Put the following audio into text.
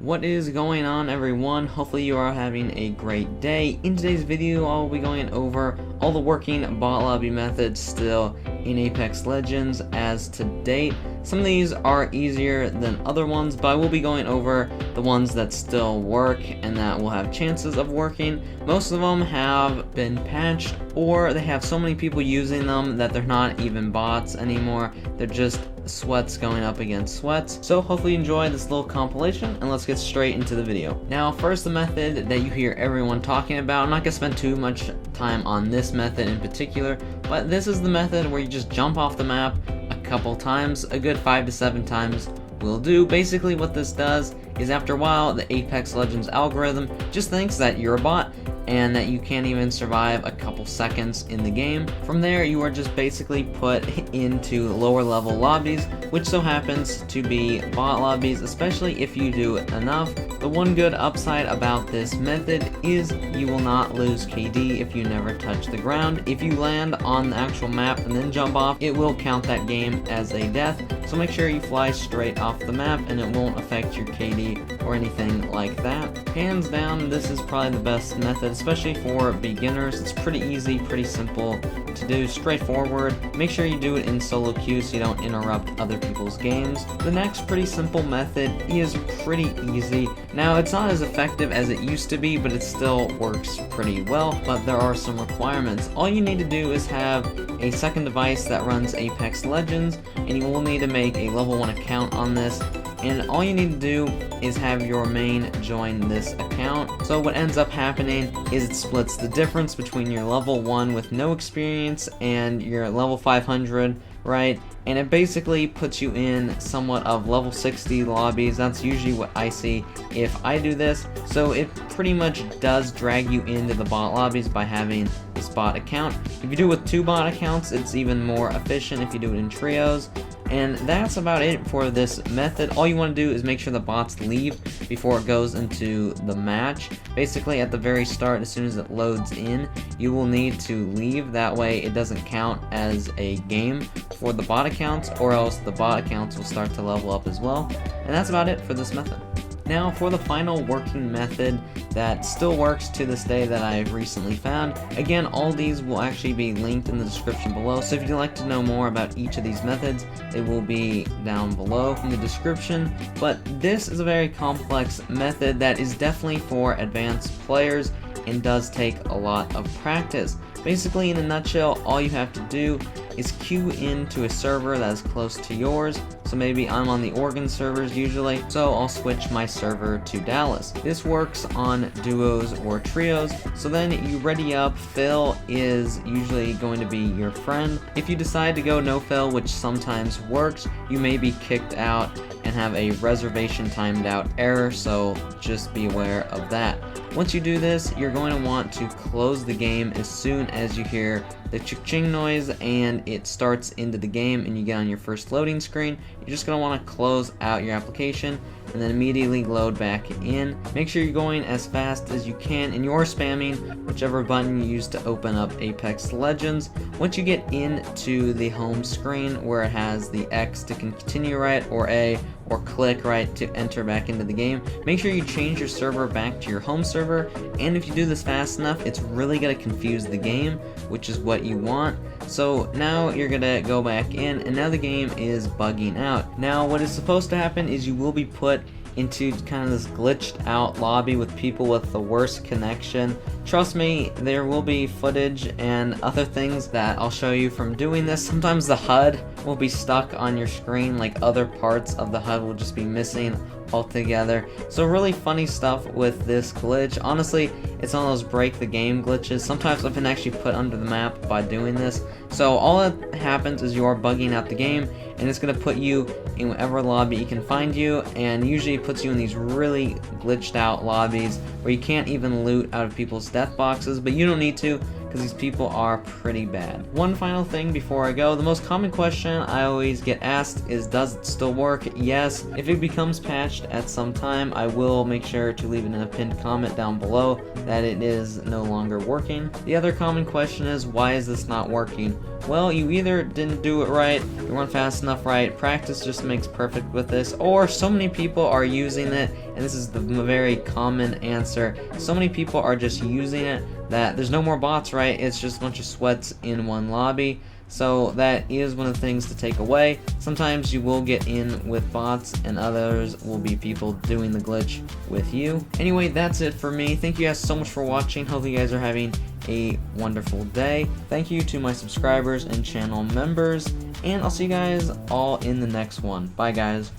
What is going on, everyone? Hopefully you are having a great day. In today's video, I'll be going over all the working bot lobby methods still in Apex Legends as to date. Some of these are easier than other ones, but I will be going over the ones that still work and that will have chances of working. Most of them have been patched, or they have so many people using them that they're not even bots anymore. They're just sweats going up against sweats. So hopefully you enjoy this little compilation, and let's get straight into the video. Now, first, the method that you hear everyone talking about. I'm not gonna spend too much time on this method in particular, but this is the method where you just jump off the map a couple times. A good 5 to 7 times will do. Basically what this does is, after a while, the Apex Legends algorithm just thinks that you're a bot and that you can't even survive a couple seconds in the game. From there, you are just basically put into lower level lobbies, which so happens to be bot lobbies, especially if you do enough. The one good upside about this method is you will not lose KD if you never touch the ground. If you land on the actual map and then jump off, it will count that game as a death, so make sure you fly straight off the map and it won't affect your KD or anything like that. Hands down, this is probably the best method, especially for beginners. It's pretty easy, pretty simple to do, straightforward. Make sure you do it in solo queue so you don't interrupt other people's games. The next pretty simple method is pretty easy. Now, it's not as effective as it used to be, but it still works pretty well, but there are some requirements. All you need to do is have a second device that runs Apex Legends, and you will need to make a level 1 account on this. And all you need to do is have your main join this account. So what ends up happening is it splits the difference between your level 1 with no experience and your level 500, right? And it basically puts you in somewhat of level 60 lobbies. That's usually what I see if I do this. So it pretty much does drag you into the bot lobbies by having this bot account. If you do it with 2 bot accounts, it's even more efficient if you do it in trios. And that's about it for this method. All you want to do is make sure the bots leave before it goes into the match. Basically, at the very start, as soon as it loads in, you will need to leave. That way it doesn't count as a game for the bot accounts, or else the bot accounts will start to level up as well. And that's about it for this method. Now, for the final working method that still works to this day that I've recently found. Again, all these will actually be linked in the description below, so if you'd like to know more about each of these methods, they will be down below in the description. But this is a very complex method that is definitely for advanced players and does take a lot of practice. Basically, in a nutshell, all you have to do is queue into a server that is close to yours. So maybe I'm on the Oregon servers usually, so I'll switch my server to Dallas. This works on duos or trios. So then you ready up. Phil is usually going to be your friend. If you decide to go no Phil, which sometimes works, you may be kicked out and have a reservation timed out error, so just be aware of that. Once you do this, you're going to want to close the game as soon as you hear the ching noise and it starts into the game and you get on your first loading screen. You're just going to want to close out your application and then immediately load back in. Make sure you're going as fast as you can and you're spamming whichever button you use to open up Apex Legends. Once you get into the home screen where it has the X to continue right, or A, or click right to enter back into the game, make sure you change your server back to your home server, and if you do this fast enough, it's really going to confuse the game, which is what you want. So now you're going to go back in, and now the game is bugging out. Now what is supposed to happen is you will be put into kind of this glitched out lobby with people with the worst connection. Trust me, there will be footage and other things that I'll show you from doing this. Sometimes the HUD will be stuck on your screen, like other parts of the HUD will just be missing altogether. So really funny stuff with this glitch. Honestly, it's one of those break the game glitches. Sometimes I've been actually put under the map by doing this. So all that happens is you are bugging out the game, and it's going to put you in whatever lobby you can find you, and usually it puts you in these really glitched out lobbies where you can't even loot out of people's death boxes, but you don't need to, because these people are pretty bad. One final thing before I go, the most common question I always get asked is, does it still work? Yes. If it becomes patched at some time, I will make sure to leave it in a pinned comment down below that it is no longer working. The other common question is, why is this not working? well, you either didn't do it right, you weren't fast enough right, practice just makes perfect with this, or so many people are using it, and this is the very common answer, so many people are just using it that there's no more bots, right? It's just a bunch of sweats in one lobby. So that is one of the things to take away. Sometimes you will get in with bots, and others will be people doing the glitch with you. Anyway, that's it for me. Thank you guys so much for watching. Hope you guys are having a wonderful day. Thank you to my subscribers and channel members, and I'll see you guys all in the next one. Bye guys.